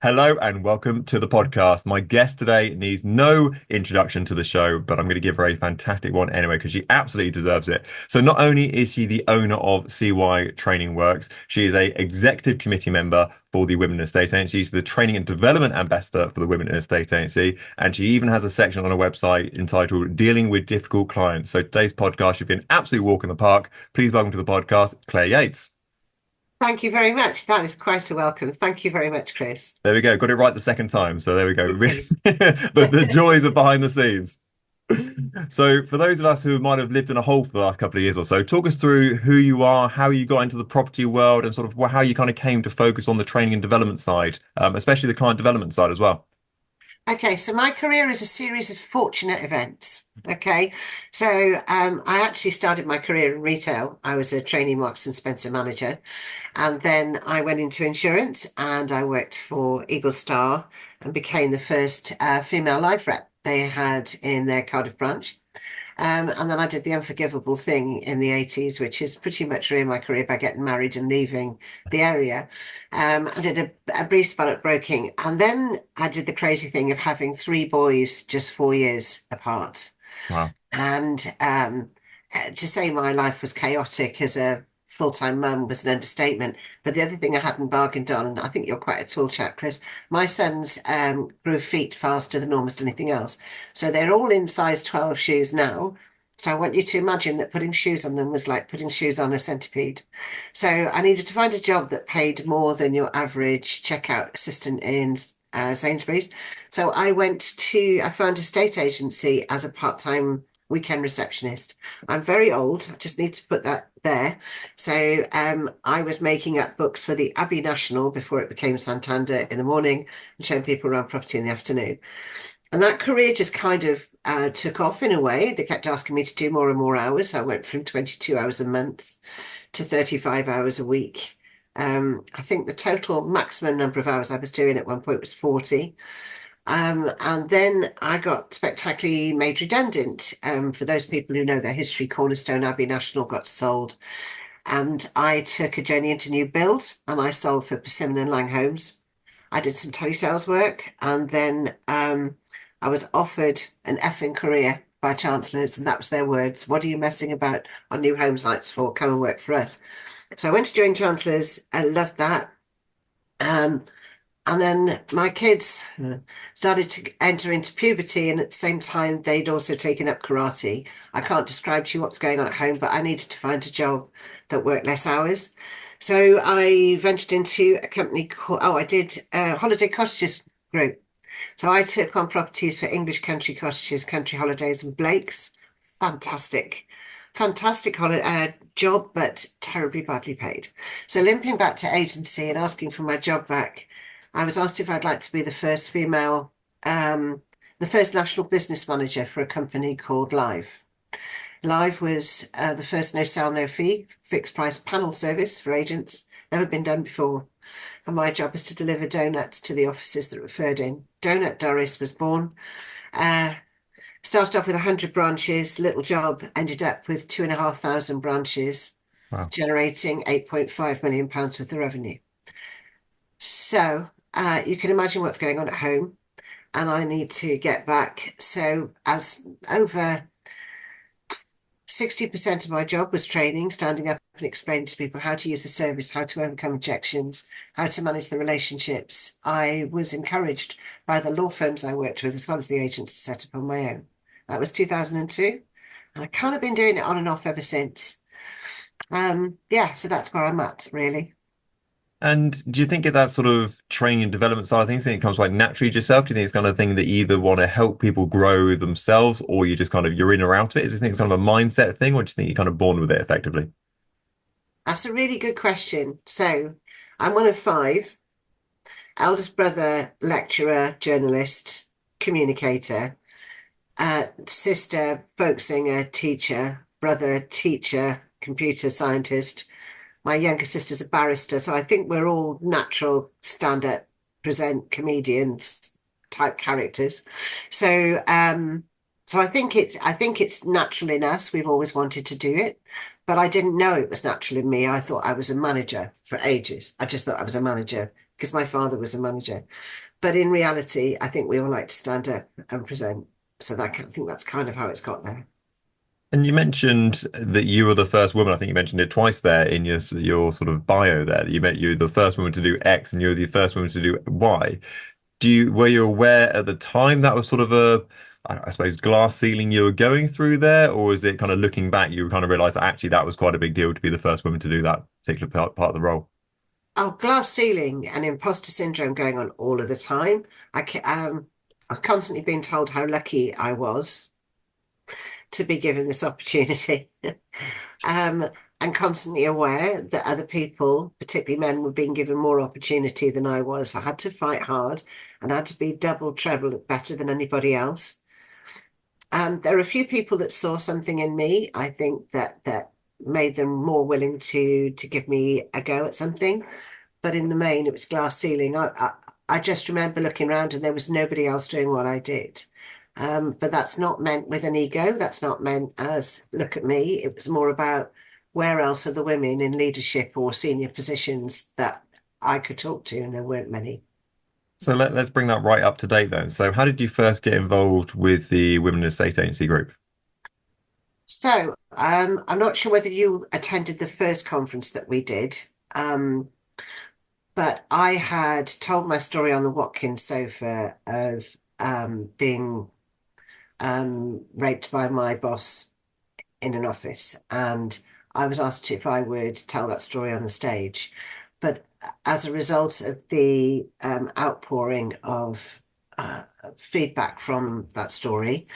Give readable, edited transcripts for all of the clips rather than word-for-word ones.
Hello and welcome to the podcast. My guest today needs no introduction to the show, but I'm going to give her a fantastic one anyway because she absolutely deserves it. So not only is she the owner of CY Training Works, she is a executive committee member for the Women in Estate Agency. She's the training and development ambassador for the Women in Estate Agency, and she even has a section on her website entitled "Dealing with Difficult Clients." So today's podcast should be an absolute walk in the park. Please welcome to the podcast, Claire Yates. Thank you very much. That is quite a welcome. Thank you very much, Chris. There we go. Got it right the second time. So there we go. You did. The joys of behind the scenes. So for those of us who might have lived in a hole for the last couple of years or so, talk us through who you are, how you got into the property world, and sort of how you kind of came to focus on the training and development side, especially the client development side as well. Okay, so my career is a series of fortunate events. Okay, so I actually started my career in retail. I was a trainee Marks and Spencer manager, and then I went into insurance and I worked for Eagle Star and became the first female life rep they had in their Cardiff branch. And then I did the unforgivable thing in the 80s, which is pretty much ruined my career by getting married and leaving the area. I did a brief spell at broking, and then I did the crazy thing of having three boys just 4 years apart. Wow. And to say my life was chaotic as a full-time mum was an understatement. But the other thing I hadn't bargained on, and I think you're quite a tall chap, Chris, my sons grew feet faster than almost anything else. So they're all in size 12 shoes now. So I want you to imagine that putting shoes on them was like putting shoes on a centipede. So I needed to find a job that paid more than your average checkout assistant in Sainsbury's. So I found a state agency as a part-time weekend receptionist. I'm very old. I just need to put that there. So I was making up books for the Abbey National before it became Santander in the morning and showing people around property in the afternoon. And that career just kind of took off in a way. They kept asking me to do more and more hours. I went from 22 hours a month to 35 hours a week. I think the total maximum number of hours I was doing at one point was 40. And then I got spectacularly made redundant. For those people who know their history, Cornerstone Abbey National got sold. And I took a journey into new build and I sold for Persimmon and Lang Homes. I did some telesales work and then I was offered an effing career by chancellors, and that was their words. What are you messing about on new home sites for? Come and work for us. So I went to join chancellors. I loved that. Um, and then my kids started to enter into puberty, and at the same time, they'd also taken up karate. I can't describe to you what's going on at home, but I needed to find a job that worked less hours. So I ventured into a company called, I did Holiday Cottages Group. So I took on properties for English country cottages, country holidays, and Blake's. Fantastic, fantastic job, but terribly badly paid. So limping back to agency and asking for my job back, I was asked if I'd like to be the first female, the first national business manager for a company called Live. Live was the first no sell, no fee, fixed price panel service for agents. Never been done before. And my job was to deliver donuts to the offices that referred in. Donut Doris was born. Uh, Started off with 100 branches, little job, ended up with 2,500 branches, Wow. generating £8.5 million worth of revenue. So you can imagine what's going on at home, and I need to get back. So as over 60% of my job was training, standing up and explaining to people how to use the service, how to overcome objections, how to manage the relationships. I was encouraged by the law firms I worked with, as well as the agents, to set up on my own. That was 2002. And I kind of been doing it on and off ever since. Yeah, so that's where I'm at, really. And do you think of that sort of training and development side of things, think it comes like naturally to yourself? Do you think it's kind of thing that you either want to help people grow themselves or you just kind of you're in or out of it? Is this thing kind of a mindset thing, or do you think you're kind of born with it effectively? That's a really good question. So I'm one of five, eldest brother, lecturer, journalist, communicator, sister, folk singer, teacher, brother, teacher, computer scientist. My younger sister's a barrister, so I think we're all natural stand-up, present comedians type characters. So so I think it's natural in us. We've always wanted to do it, but I didn't know it was natural in me. I thought I was a manager for ages. I just thought I was a manager because my father was a manager. But in reality, I think we all like to stand up and present. So I think that's kind of how it's got there. And you mentioned that you were the first woman. I think you mentioned it twice there in your sort of bio there. That you're the first woman to do X and you're the first woman to do Y. Were you aware at the time that was sort of I suppose glass ceiling you were going through there, or is it kind of looking back you kind of realized that actually that was quite a big deal to be the first woman to do that particular part of the role? Oh, glass ceiling and imposter syndrome going on all of the time. I've constantly been told how lucky I was to be given this opportunity. um, and constantly aware that other people, particularly men, were being given more opportunity than I was. I had to fight hard and I had to be double, treble better than anybody else. There are a few people that saw something in me. I think that made them more willing to give me a go at something. But in the main, it was glass ceiling. I just remember looking around and there was nobody else doing what I did. But that's not meant with an ego. That's not meant as look at me. It was more about where else are the women in leadership or senior positions that I could talk to, and there weren't many. So let's bring that right up to date then. So how did you first get involved with the Women in Estate Agency group? So I'm not sure whether you attended the first conference that we did. Um, But I had told my story on the Watkins sofa of being raped by my boss in an office. And I was asked if I would tell that story on the stage. But as a result of the outpouring of feedback from that story,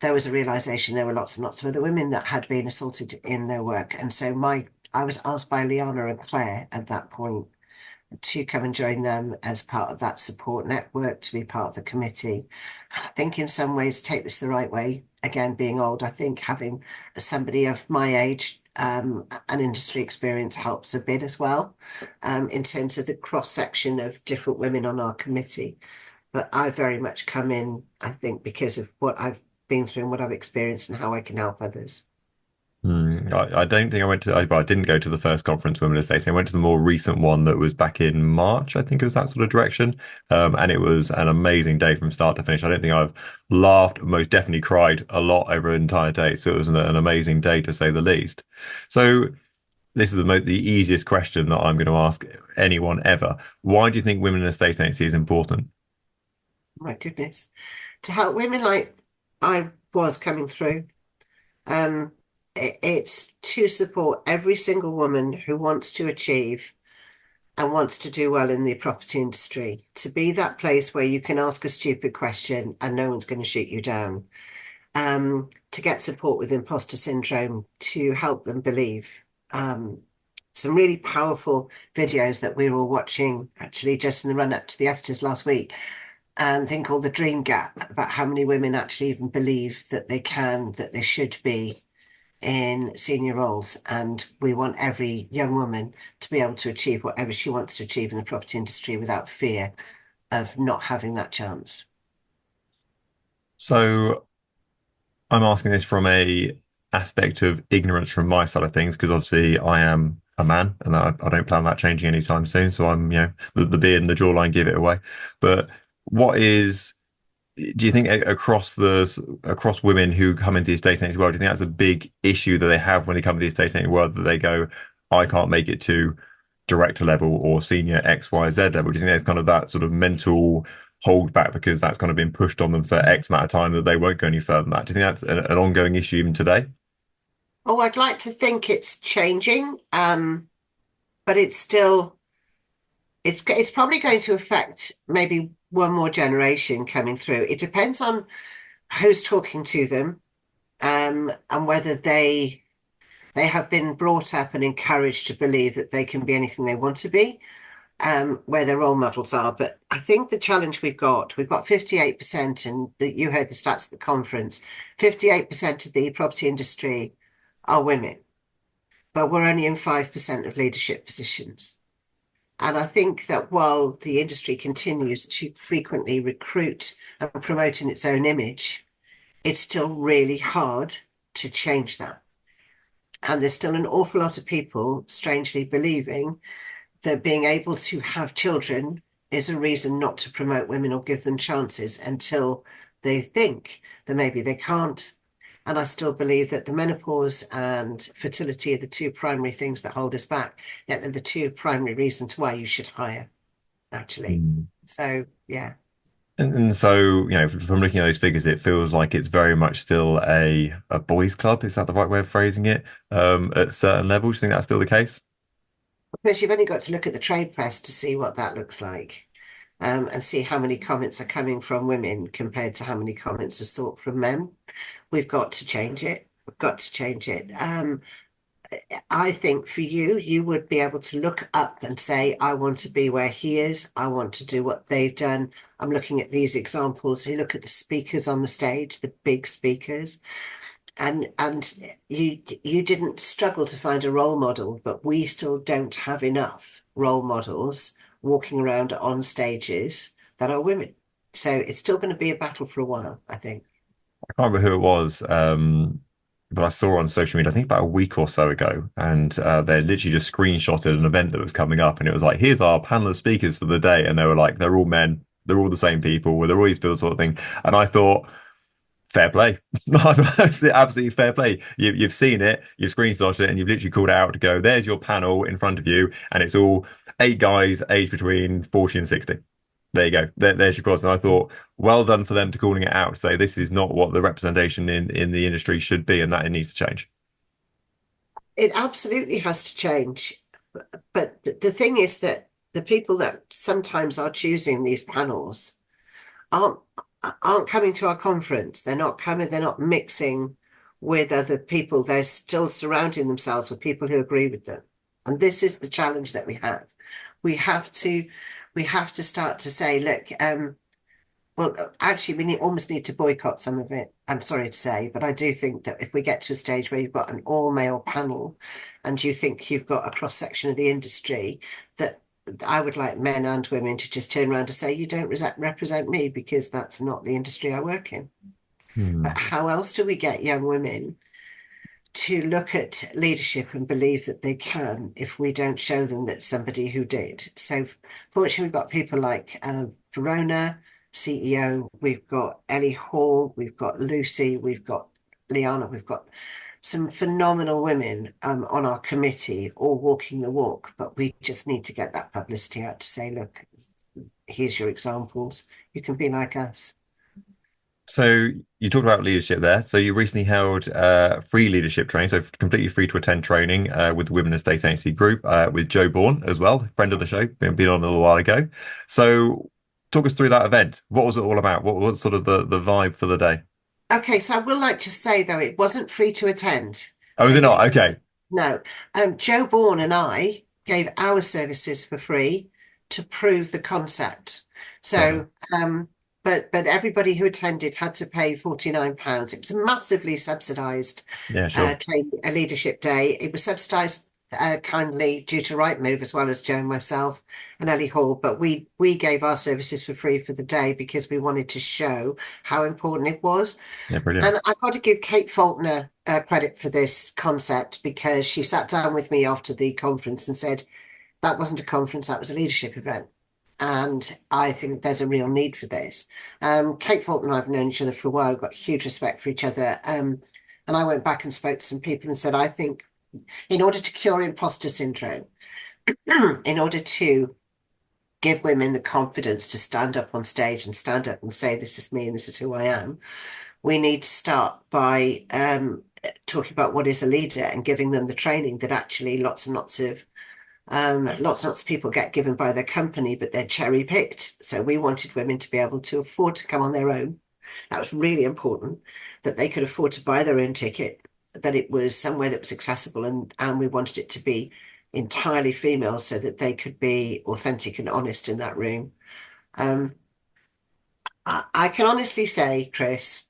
there was a realization there were lots and lots of other women that had been assaulted in their work. And so I was asked by Liana and Claire at that point to come and join them as part of that support network, to be part of the committee. I think in some ways, take this the right way, again, being old, I think having somebody of my age, an industry experience helps a bit as well, in terms of the cross section of different women on our committee. But I very much come in, I think, because of what I've been through and what I've experienced and how I can help others. I don't think I went to, well, I didn't go to the first conference Women in Estate. I went to the more recent one that was back in March. I think it was that sort of direction. And it was an amazing day from start to finish. I don't think I've laughed, most definitely cried a lot over an entire day. So it was an amazing day to say the least. So this is the easiest question that I'm going to ask anyone ever. Why do you think Women in Estate Agency is important? My goodness. To help women like I was coming through. Um, it's to support every single woman who wants to achieve and wants to do well in the property industry, to be that place where you can ask a stupid question and no one's going to shoot you down. To get support with imposter syndrome, to help them believe. Um, some really powerful videos that we were watching actually just in the run up to the Esters last week, and think called the dream gap about how many women actually even believe that they can, that they should be in senior roles. And we want every young woman to be able to achieve whatever she wants to achieve in the property industry without fear of not having that chance. So I'm asking this from a aspect of ignorance from my side of things, because obviously I am a man and I don't plan that changing anytime soon. So I'm, the beard and the jawline give it away. But what is, do you think across women who come into the estate agency world, do you think that's a big issue that they have when they come to the estate agency world, that they go, I can't make it to director level or senior X, Y, Z level? Do you think there's kind of that sort of mental hold back because that's kind of been pushed on them for X amount of time that they won't go any further than that? Do you think that's an ongoing issue even today? Oh, I'd like to think it's changing, but it's still it's probably going to affect maybe one more generation coming through. It depends on who's talking to them, and whether they have been brought up and encouraged to believe that they can be anything they want to be, where their role models are. But I think the challenge we've got 58%, and you heard the stats at the conference, 58% of the property industry are women, but we're only in 5% of leadership positions. And I think that while the industry continues to frequently recruit and promote in its own image, it's still really hard to change that. And there's still an awful lot of people strangely believing that being able to have children is a reason not to promote women or give them chances until they think that maybe they can't. And I still believe that the menopause and fertility are the two primary things that hold us back. Yet they're the two primary reasons why you should hire, actually. Mm. So, yeah. And so, from looking at those figures, it feels like it's very much still a boys' club. Is that the right way of phrasing it? At certain levels, do you think that's still the case? Of course, you've only got to look at the trade press to see what that looks like, and see how many comments are coming from women compared to how many comments are sought from men. We've got to change it. We've got to change it. I think for you, you would be able to look up and say, I want to be where he is. I want to do what they've done. I'm looking at these examples. You look at the speakers on the stage, the big speakers, and you didn't struggle to find a role model, but we still don't have enough role models walking around on stages that are women. So it's still going to be a battle for a while, I think. I can't remember who it was, but I saw on social media, I think about a week or so ago, and they literally just screenshotted an event that was coming up, and it was like, here's our panel of speakers for the day, and they were like, they're all men, they're all the same people, they're all these people sort of thing, and I thought, fair play, absolutely fair play. You've seen it, you've screenshotted it, and you've literally called it out to go, there's your panel in front of you, and it's all 8 guys aged between 40 and 60. There you go. There's your cross. And I thought, well done for them to calling it out, to say this is not what the representation in the industry should be, and that it needs to change. It absolutely has to change. But the thing is that the people that sometimes are choosing these panels aren't aren't coming to our conference. They're not coming, they're not mixing with other people. They're still surrounding themselves with people who agree with them. And this is the challenge that we have. We have to we have to start to say, look, well, actually, almost need to boycott some of it. I'm sorry to say, but I do think that if we get to a stage where you've got an all-male panel and you think you've got a cross-section of the industry, that I would like men and women to just turn around and say, you don't represent me because that's not the industry I work in. But Hmm. how else do we get young women to look at leadership and believe that they can if we don't show them that somebody who did? So fortunately, we've got people like Verona, CEO, we've got Ellie Hall, we've got Lucy, we've got Liana, we've got some phenomenal women on our committee, all walking the walk, but we just need to get that publicity out to say, look, here's your examples. You can be like us. So you talked about leadership there. So you recently held free leadership training, so completely free to attend training with the Women Estate Agency Group with Joe Bourne as well, friend of the show, been on a little while ago. So talk us through that event. What was it all about? What was sort of the vibe for the day? Okay, so I will like to say though, it wasn't free to attend. Oh, is They it not? didn't. Okay. No. Joe Bourne and I gave our services for free to prove the concept. Clever. So, but everybody who attended had to pay £49. It was a massively subsidised Yeah, sure. a leadership day. It was subsidised kindly due to Rightmove as well as Joe and myself and Ellie Hall. But we gave our services for free for the day because we wanted to show how important it was. Yeah, brilliant. And I've got to give Kate Faulkner credit for this concept because she sat down with me after the conference and said, that wasn't a conference, that was a leadership event. And I think there's a real need for this. Kate Faulkner and I have known each other for a while, we've got huge respect for each other. And I went back and spoke to some people and said, I think in order to cure imposter syndrome, in order to give women the confidence to stand up on stage and stand up and say, this is me and this is who I am, we need to start by talking about what is a leader and giving them the training that actually lots and lots of people get given by their company, but they're cherry picked. So we wanted women to be able to afford to come on their own. That was really important, that they could afford to buy their own ticket, that it was somewhere that was accessible, and we wanted it to be entirely female so that they could be authentic and honest in that room. Um, I can honestly say, Chris,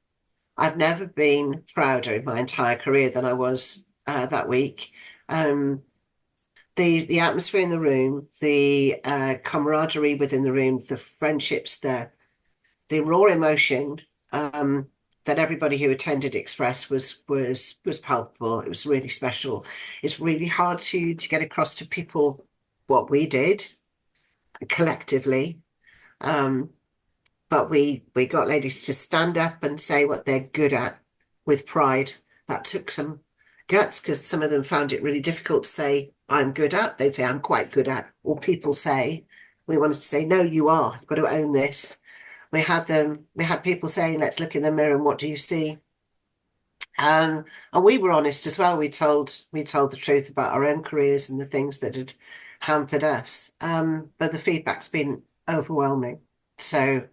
I've never been prouder in my entire career than I was that week. Um, the atmosphere in the room, the camaraderie within the room, the friendships, the raw emotion that everybody who attended expressed was palpable. It was really special. It's really hard to get across to people what we did collectively. Um, but we got ladies to stand up and say what they're good at with pride. That took some guts because some of them found it really difficult to say, I'm good at. They'd say, I'm quite good at. Or people say, we wanted to say, no, you are. You've got to own this. We had people saying, let's look in the mirror and what do you see? And we were honest as well. We told the truth about our own careers and the things that had hampered us. But the feedback's been overwhelming. So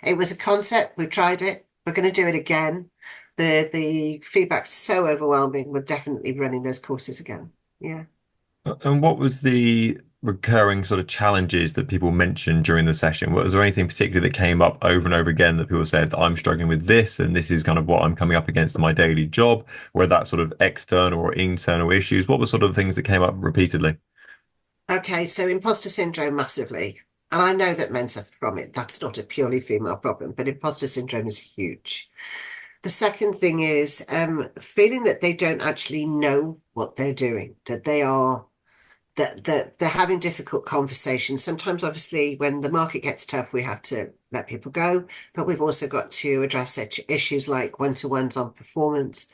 it was a concept. We tried it. We're going to do it again. The feedback's so overwhelming. We're definitely running those courses again. Yeah. And what was the recurring sort of challenges that people mentioned during the session? Was there anything particularly that came up over and over again that people said, I'm struggling with this, and this is kind of what I'm coming up against in my daily job, whether that's sort of external or internal issues? What were sort of the things that came up repeatedly? Okay, so imposter syndrome massively. And I know that men suffer from it. That's not a purely female problem, but imposter syndrome is huge. The second thing is feeling that they don't actually know what they're doing, that they are that they're having difficult conversations. Sometimes, obviously, when the market gets tough, we have to let people go, but we've also got to address issues like one-to-ones on performance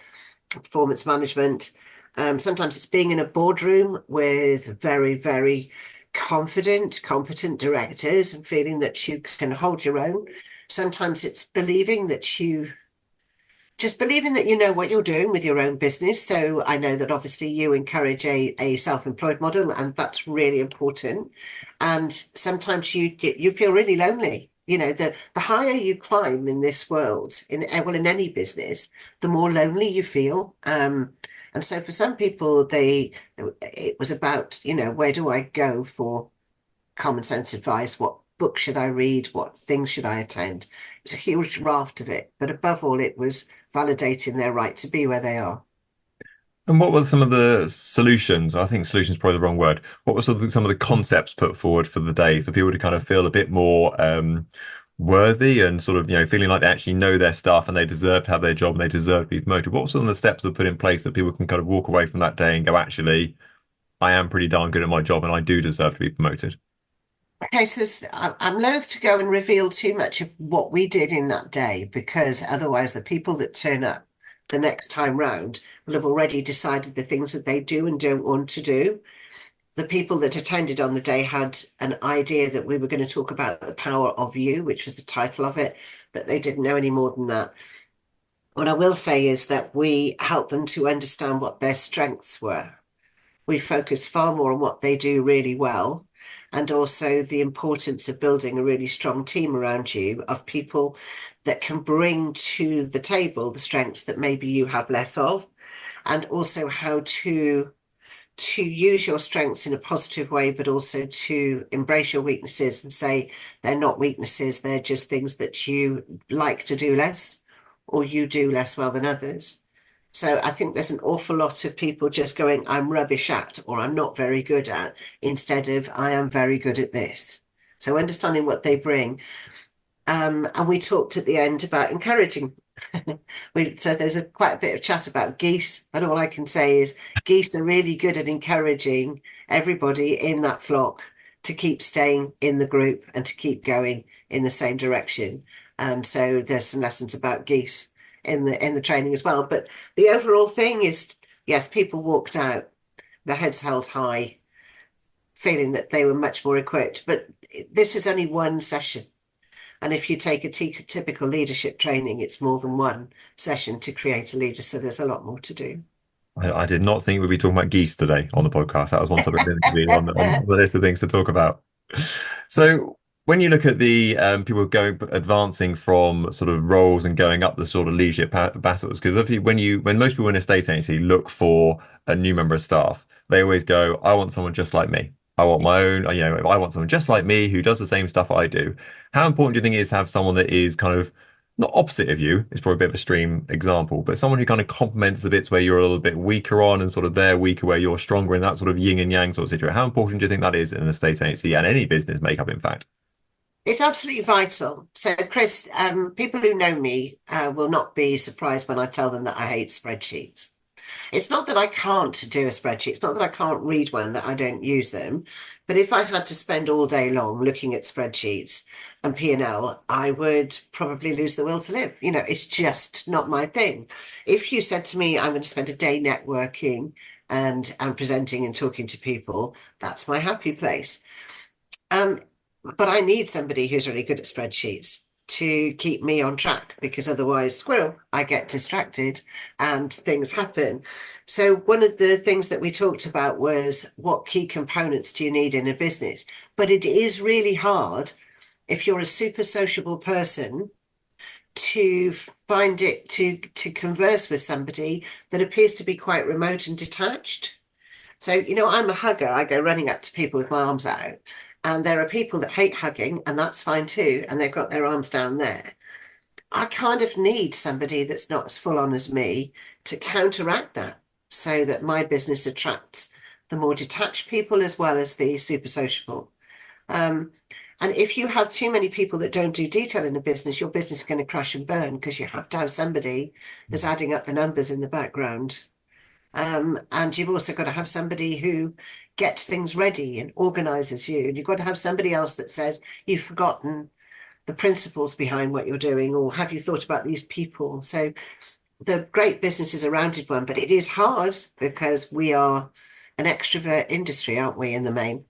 management. Sometimes it's being in a boardroom with very, very confident, competent directors and feeling that you can hold your own. Sometimes it's believing that you know what you're doing with your own business. So I know that obviously you encourage a self-employed model, and that's really important. And sometimes you feel really lonely. You know, the higher you climb in this world, in any business, the more lonely you feel. And so for some people, it was about, where do I go for common sense advice? What book should I read? What things should I attend? It was a huge raft of it. But above all, it was validating their right to be where they are. And what were some of the solutions? I think solutions is probably the wrong word. What were some of the concepts put forward for the day for people to kind of feel a bit more worthy and sort of, feeling like they actually know their stuff and they deserve to have their job and they deserve to be promoted? What were some of the steps that are put in place that people can kind of walk away from that day and go, actually, I am pretty darn good at my job and I do deserve to be promoted? Okay, so I'm loath to go and reveal too much of what we did in that day because otherwise the people that turn up the next time round will have already decided the things that they do and don't want to do. The people that attended on the day had an idea that we were going to talk about the power of you, which was the title of it, but they didn't know any more than that. What I will say is that we helped them to understand what their strengths were. We focus far more on what they do really well, and also the importance of building a really strong team around you of people that can bring to the table the strengths that maybe you have less of, and also how to use your strengths in a positive way, but also to embrace your weaknesses and say they're not weaknesses, they're just things that you like to do less or you do less well than others. So I think there's an awful lot of people just going, I'm rubbish at, or I'm not very good at, instead of I am very good at this. So understanding what they bring. And we talked at the end about encouraging. So there's quite a bit of chat about geese, and all I can say is geese are really good at encouraging everybody in that flock to keep staying in the group and to keep going in the same direction. And so there's some lessons about geese in the training as well. But the overall thing is, yes, people walked out, their heads held high, feeling that they were much more equipped. But this is only one session. And if you take a typical leadership training, it's more than one session to create a leader. So there's a lot more to do. I did not think we'd be talking about geese today on the podcast. That was one topic that didn't be on the list of things to talk about. So when you look at the people going advancing from sort of roles and going up the sort of leadership battles, because if you, when most people in a state agency look for a new member of staff, they always go, "I want someone just like me. I want my own. I want someone just like me who does the same stuff I do." How important do you think it is to have someone that is kind of not opposite of you? It's probably a bit of a extreme example, but someone who kind of complements the bits where you're a little bit weaker on and sort of they're weaker where you're stronger in that sort of yin and yang sort of situation. How important do you think that is in an estate agency and any business makeup, in fact? It's absolutely vital. So, Chris, people who know me will not be surprised when I tell them that I hate spreadsheets. It's not that I can't do a spreadsheet. It's not that I can't read one, that I don't use them. But if I had to spend all day long looking at spreadsheets, and P&L, I would probably lose the will to live. It's just not my thing. If you said to me, I'm going to spend a day networking and presenting and talking to people, that's my happy place. Um, but I need somebody who's really good at spreadsheets to keep me on track because otherwise, squirrel, I get distracted and things happen. So, one of the things that we talked about was what key components do you need in a business? But it is really hard if you're a super sociable person to find it to converse with somebody that appears to be quite remote and detached. So, I'm a hugger. I go running up to people with my arms out. And there are people that hate hugging, and that's fine too. And they've got their arms down there. I kind of need somebody that's not as full on as me to counteract that so that my business attracts the more detached people as well as the super sociable. Um, and if you have too many people that don't do detail in a business, your business is going to crash and burn because you have to have somebody that's adding up the numbers in the background. And you've also got to have somebody who gets things ready and organizes you. And you've got to have somebody else that says, you've forgotten the principles behind what you're doing, or have you thought about these people? So the great business is a rounded one, but it is hard because we are an extrovert industry, aren't we, in the main?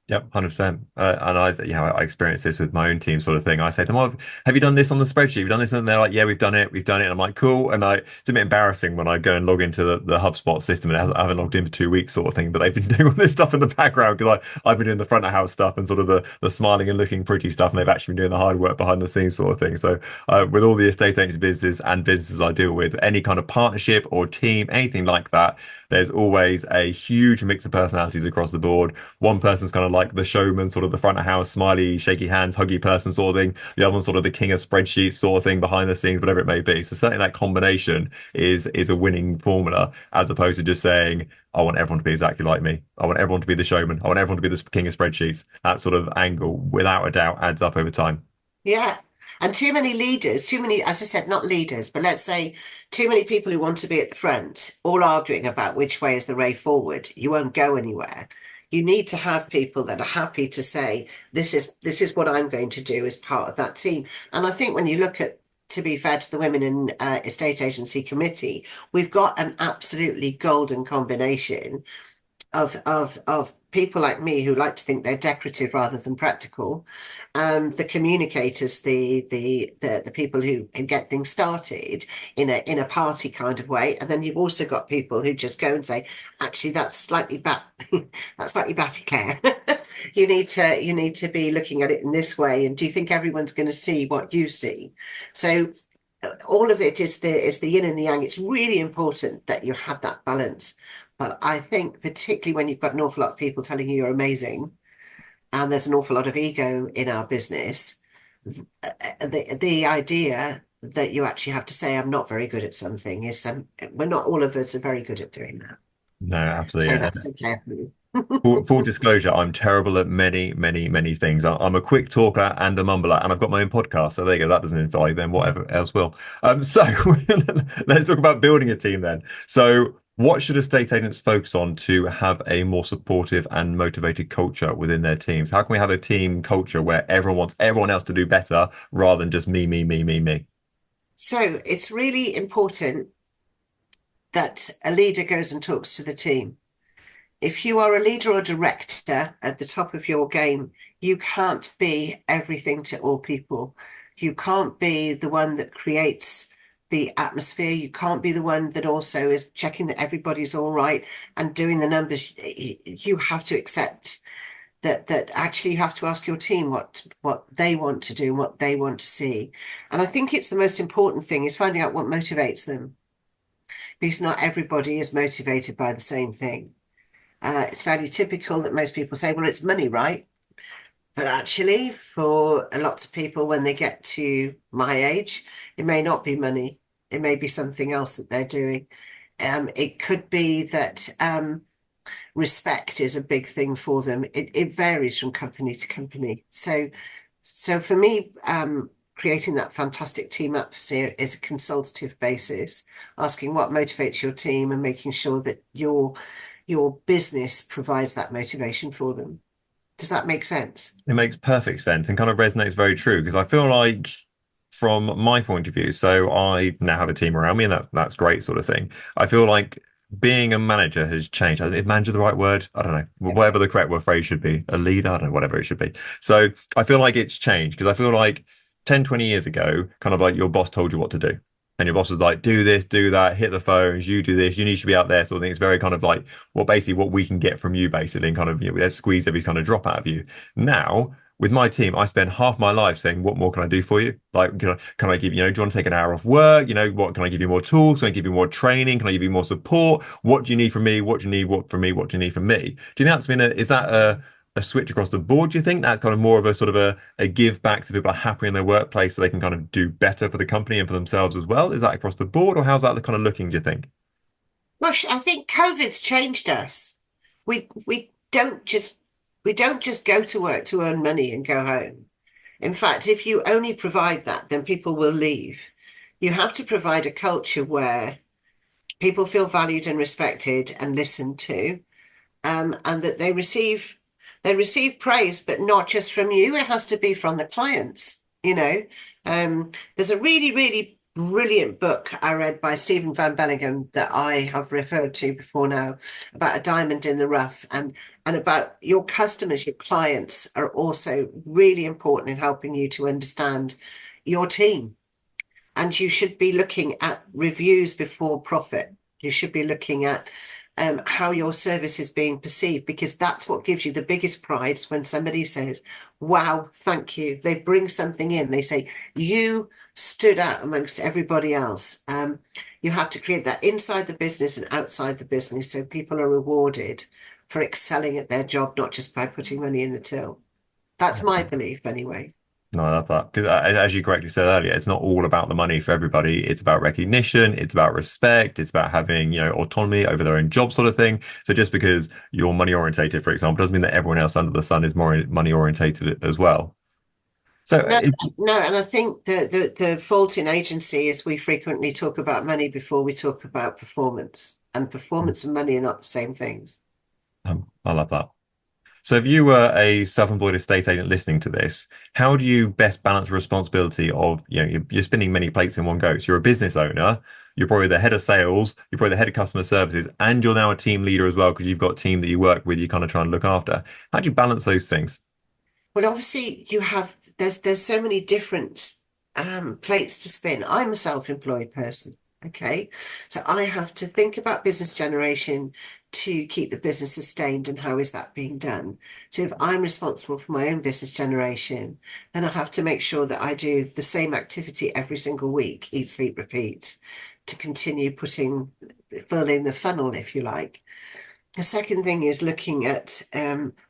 Yep, 100%. And I experience this with my own team sort of thing. I say to them, oh, have you done this on the spreadsheet? Have you done this? And they're like, yeah, we've done it. We've done it. And I'm like, cool. And it's a bit embarrassing when I go and log into the HubSpot system and I haven't logged in for 2 weeks sort of thing. But they've been doing all this stuff in the background because I've been doing the front of house stuff and sort of the smiling and looking pretty stuff. And they've actually been doing the hard work behind the scenes sort of thing. So with all the estate agents businesses and businesses I deal with, any kind of partnership or team, anything like that, there's always a huge mix of personalities across the board. One person's kind of like the showman, sort of the front of house, smiley, shaky hands, huggy person sort of thing. The other one's sort of the king of spreadsheets sort of thing behind the scenes, whatever it may be. So certainly that combination is a winning formula, as opposed to just saying, I want everyone to be exactly like me. I want everyone to be the showman. I want everyone to be the king of spreadsheets. That sort of angle, without a doubt, adds up over time. Yeah. And too many leaders, too many, as I said, not leaders, but let's say too many people who want to be at the front, all arguing about which way is the way forward. You won't go anywhere. You need to have people that are happy to say, this is what I'm going to do as part of that team. And I think when you look at, to be fair to the Women in Estate Agency Committee, we've got an absolutely golden combination of people like me who like to think they're decorative rather than practical, the communicators, the people who get things started in a party kind of way, and then you've also got people who just go and say, actually, that's slightly that's slightly batty, Claire. You need to be looking at it in this way, and do you think everyone's going to see what you see? So all of it is the yin and the yang. It's really important that you have that balance. But I think particularly when you've got an awful lot of people telling you you're amazing, and there's an awful lot of ego in our business, the idea that you actually have to say I'm not very good at something is we're not all of us are very good at doing that. No, So absolutely. that's okay. Full disclosure, I'm terrible at many, many, many things. I'm a quick talker and a mumbler, and I've got my own podcast. So there you go. That doesn't involve then whatever else will. So let's talk about building a team then. So what should estate agents focus on to have a more supportive and motivated culture within their teams? How can we have a team culture where everyone wants everyone else to do better rather than just me, me, me, me, me? So it's really important that a leader goes and talks to the team. If you are a leader or director at the top of your game, you can't be everything to all people. You can't be the one that creates the atmosphere. You can't be the one that also is checking that everybody's all right and doing the numbers. You have to accept that actually you have to ask your team what they want to do, what they want to see. And I think it's the most important thing is finding out what motivates them, because not everybody is motivated by the same thing. It's fairly typical that most people say, well, it's money, right? But actually, for a lot of people, when they get to my age, it may not be money. It may be something else that they're doing. It could be that respect is a big thing for them. It varies from company to company. So for me, creating that fantastic team atmosphere is a consultative basis, asking what motivates your team and making sure that your business provides that motivation for them. Does that make sense? It makes perfect sense and kind of resonates very true because I feel like from my point of view, so I now have a team around me and that's great sort of thing. I feel like being a manager has changed. Is manager the right word? I don't know. Whatever the correct word phrase should be. A leader, I don't know, whatever it should be. So I feel like it's changed because I feel like 10, 20 years ago, kind of like your boss told you what to do. And your boss was like, do this, do that, hit the phones, you do this, you need to be out there, sort of thing. It's very kind of like, well, basically what we can get from you, basically, and kind of, let's squeeze every kind of drop out of you. Now, with my team, I spend half my life saying, "What more can I do for you? Like, can I give you, do you want to take an hour off work? What can I give you more tools? Can I give you more training? Can I give you more support? What do you need from me? What do you need what from me? What do you need from me?" Do you think that's been is that a switch across the board? Do you think that's kind of more of a sort of a give back so people are happy in their workplace so they can kind of do better for the company and for themselves as well? Is that across the board, or how's that kind of looking, do you think? Gosh, I think COVID's changed us. We don't just go to work to earn money and go home. In fact, if you only provide that, then people will leave. You have to provide a culture where people feel valued and respected and listened to, and that they receive praise, but not just from you. It has to be from the clients. There's a really, really brilliant book I read by Stephen Van Bellingham that I have referred to before now about a diamond in the rough and about your customers, your clients are also really important in helping you to understand your team. And you should be looking at reviews before profit. You should be looking at how your service is being perceived, because that's what gives you the biggest pride when somebody says, wow, thank you. They bring something in. They say, you stood out amongst everybody else. You have to create that inside the business and outside the business so people are rewarded for excelling at their job, not just by putting money in the till. That's my belief, anyway. No, I love that because, as you correctly said earlier, it's not all about the money for everybody. It's about recognition, it's about respect, it's about having, autonomy over their own job, sort of thing. So just because you're money orientated, for example, doesn't mean that everyone else under the sun is more money orientated as well. So, No, no, and I think the fault in agency is we frequently talk about money before we talk about performance, and performance and money are not the same things. I love that. So, if you were a self-employed estate agent listening to this, how do you best balance the responsibility of, you're spinning many plates in one go? So, you're a business owner, you're probably the head of sales, you're probably the head of customer services, and you're now a team leader as well because you've got a team that you work with, you kind of try and look after. How do you balance those things? Well, obviously, there's so many different plates to spin. I'm a self-employed person, okay? So I have to think about business generation to keep the business sustained and how is that being done. So if I'm responsible for my own business generation, then I have to make sure that I do the same activity every single week, eat, sleep, repeat, to continue filling the funnel, if you like. The second thing is looking at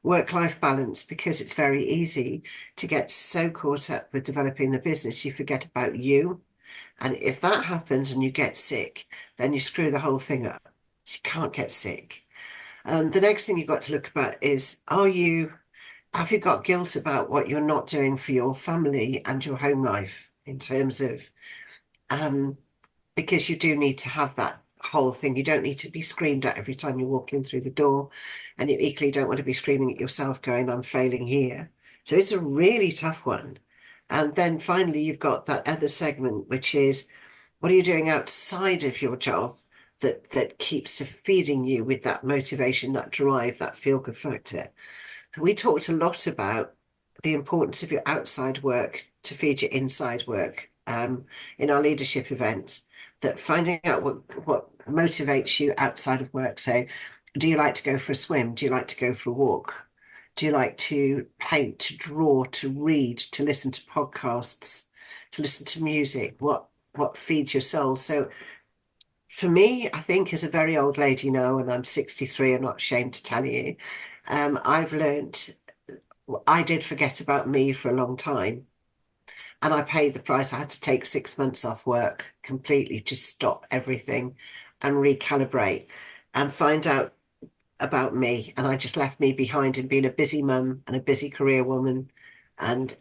work-life balance, because it's very easy to get so caught up with developing the business, you forget about you. And if that happens and you get sick, then you screw the whole thing up. You can't get sick. And the next thing you've got to look about is, have you got guilt about what you're not doing for your family and your home life in terms of um, because you do need to have that whole thing. You don't need to be screamed at every time you walk in through the door, and you equally don't want to be screaming at yourself, going, I'm failing here. So it's a really tough one. And then finally, you've got that other segment, which is what are you doing outside of your job that keeps to feeding you with that motivation, that drive, that feel good factor. We talked a lot about the importance of your outside work to feed your inside work in our leadership events, that finding out what motivates you outside of work. So, do you like to go for a swim? Do you like to go for a walk? Do you like to paint, to draw, to read, to listen to podcasts, to listen to music? What feeds your soul? So for me, I think as a very old lady now, and I'm 63, I'm not ashamed to tell you, I've learned I did forget about me for a long time. And I paid the price. I had to take 6 months off work completely, just stop everything and recalibrate and find out about me. And I just left me behind in being a busy mum and a busy career woman and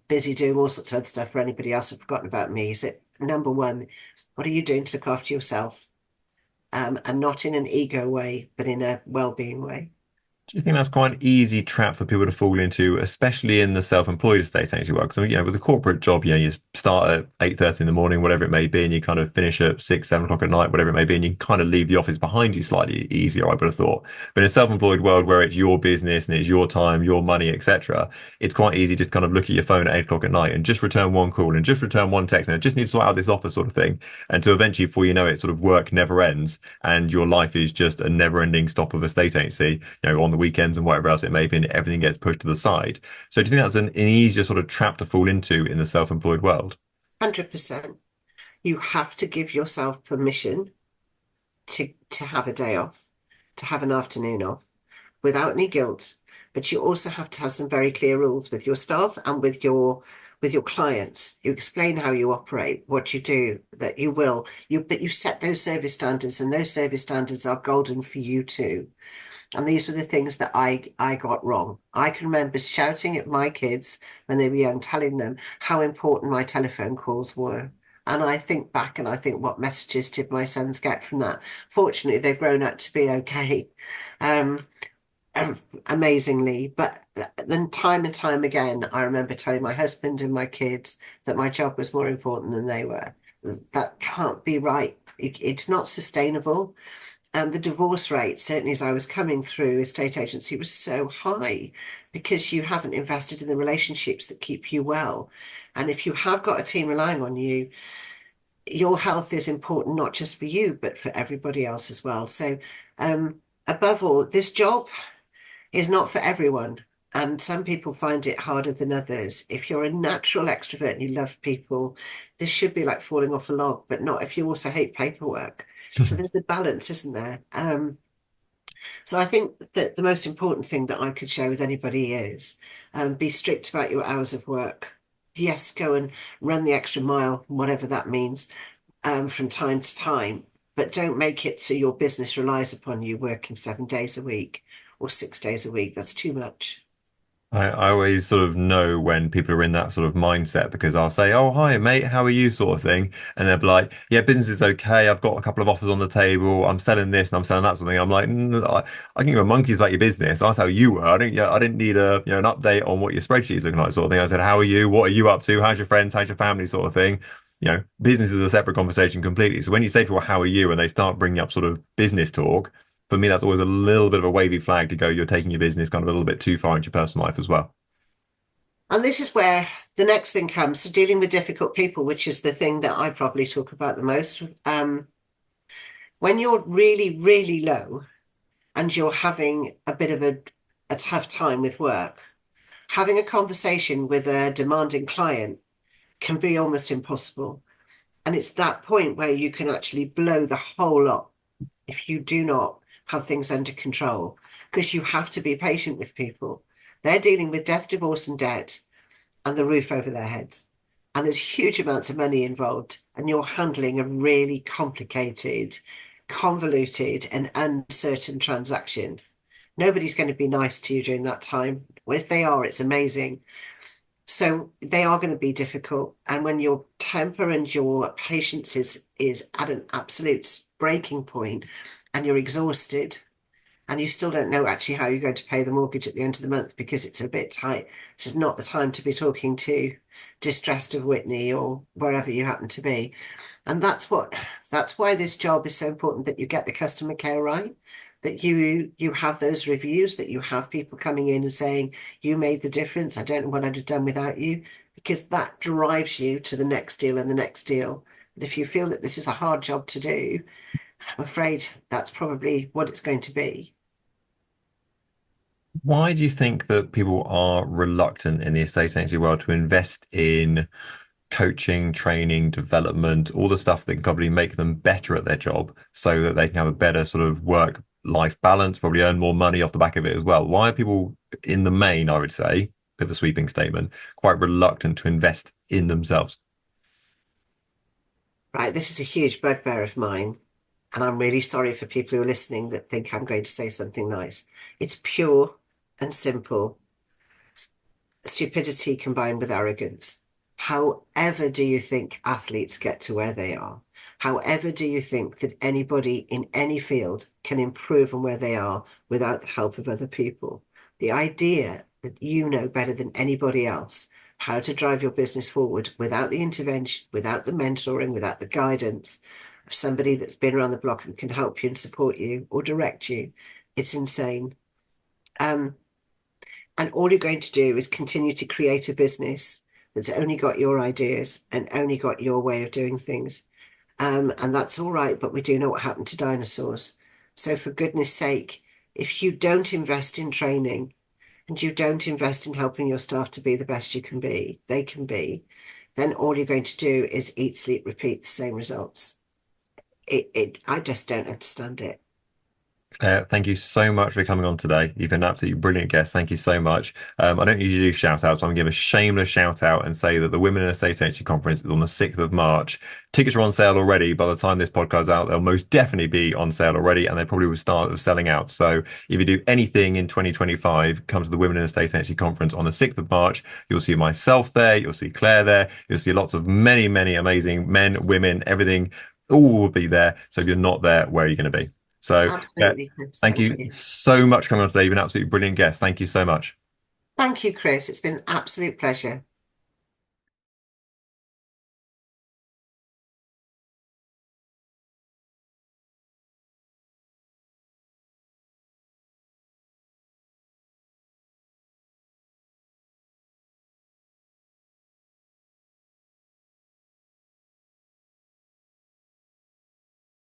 busy doing all sorts of other stuff for anybody else have forgotten about me. Is it number one, what are you doing to look after yourself? And not in an ego way, but in a well-being way. Do you think that's quite an easy trap for people to fall into, especially in the self-employed estate agency work? Because, with a corporate job, you start at 8:30 in the morning, whatever it may be, and you kind of finish at 6, 7 o'clock at night, whatever it may be, and you kind of leave the office behind you slightly easier, I would have thought. But in a self-employed world where it's your business and it's your time, your money, etc., it's quite easy to kind of look at your phone at 8 o'clock at night and just return one call and just return one text, and I just need to sort out this offer sort of thing. And so eventually, before you know it, sort of work never ends, and your life is just a never-ending stop of a state agency, on the weekends and whatever else it may be, and everything gets pushed to the side. So do you think that's an easier sort of trap to fall into in the self-employed world? 100%. You have to give yourself permission to have a day off, to have an afternoon off without any guilt. But you also have to have some very clear rules with your staff and with your clients. You explain how you operate, what you do, that you will. But you set those service standards, and those service standards are golden for you too. And these were the things that I got wrong. I can remember shouting at my kids when they were young, telling them how important my telephone calls were. And I think back and I think, what messages did my sons get from that? Fortunately, they've grown up to be okay, um, amazingly. But then time and time again, I remember telling my husband and my kids that my job was more important than they were. That can't be right. It's not sustainable. And the divorce rate, certainly as I was coming through estate agency, was so high because you haven't invested in the relationships that keep you well. And if you have got a team relying on you, your health is important, not just for you, but for everybody else as well. So, above all, this job is not for everyone. And some people find it harder than others. If you're a natural extrovert and you love people, this should be like falling off a log, but not if you also hate paperwork. So there's a balance, isn't there? So I think that the most important thing that I could share with anybody is be strict about your hours of work. Yes, go and run the extra mile, whatever that means, from time to time, but don't make it so your business relies upon you working 7 days a week or 6 days a week. That's too much. I always sort of know when people are in that sort of mindset because I'll say, "Oh, hi, mate, how are you?" sort of thing. And they'll be like, "Yeah, business is okay. I've got a couple of offers on the table. I'm selling this and I'm selling that sort of thing." I'm like, I can give a monkeys about your business. That's how you were. I didn't need an update on what your spreadsheet's looking like sort of thing. I said, "How are you? What are you up to? How's your friends? How's your family?" sort of thing. Business is a separate conversation completely. So when you say to people, "How are you?" and they start bringing up sort of business talk, for me, that's always a little bit of a wavy flag to go, you're taking your business kind of a little bit too far into your personal life as well. And this is where the next thing comes. So dealing with difficult people, which is the thing that I probably talk about the most. When you're really, really low and you're having a bit of a tough time with work, having a conversation with a demanding client can be almost impossible. And it's that point where you can actually blow the whole lot if you do not have things under control, because you have to be patient with people. They're dealing with death, divorce, and debt, and the roof over their heads. And there's huge amounts of money involved, and you're handling a really complicated, convoluted, and uncertain transaction. Nobody's going to be nice to you during that time. Well, if they are, it's amazing. So they are going to be difficult. And when your temper and your patience is at an absolute breaking point and you're exhausted and you still don't know actually how you're going to pay the mortgage at the end of the month because it's a bit tight, this is not the time to be talking to Distressed of Whitney or wherever you happen to be. And that's why this job is so important, that you get the customer care right, that you have those reviews, that you have people coming in and saying, you made the difference. I don't know what I'd have done without you, because that drives you to the next deal and the next deal. But if you feel that this is a hard job to do, I'm afraid that's probably what it's going to be. Why do you think that people are reluctant in the estate agency world to invest in coaching, training, development, all the stuff that can probably make them better at their job so that they can have a better sort of work-life balance, probably earn more money off the back of it as well? Why are people in the main, I would say, bit of a sweeping statement, quite reluctant to invest in themselves? Right, this is a huge bugbear of mine, and I'm really sorry for people who are listening that think I'm going to say something nice. It's pure and simple stupidity combined with arrogance. However, do you think athletes get to where they are? However, do you think that anybody in any field can improve on where they are without the help of other people? The idea that you know better than anybody else how to drive your business forward without the intervention, without the mentoring, without the guidance of somebody that's been around the block and can help you and support you or direct you, it's insane. Um, and all you're going to do is continue to create a business that's only got your ideas and only got your way of doing things. And that's all right, but we do know what happened to dinosaurs. So for goodness sake, if you don't invest in training and you don't invest in helping your staff to be the best you can be, they can be, then all you're going to do is eat, sleep, repeat the same results. I just don't understand it. Thank you so much for coming on today. You've been an absolutely brilliant guest. Thank you so much. I don't usually do shout outs, but I'm going to give a shameless shout out and say that the Women in Estate Agency Conference is on the 6th of March. Tickets are on sale already. By the time this podcast is out, they'll most definitely be on sale already, and they probably will start selling out. So if you do anything in 2025, come to the Women in Estate Agency Conference on the 6th of March. You'll see myself there. You'll see Claire there. You'll see lots of many, many amazing men, women, everything. All will be there. So if you're not there, where are you going to be? So, yeah, Absolutely, Chris. thank Thank you you. so much for coming on today. You've been an absolutely brilliant guest. Thank you so much. Thank you, Chris. It's been an absolute pleasure.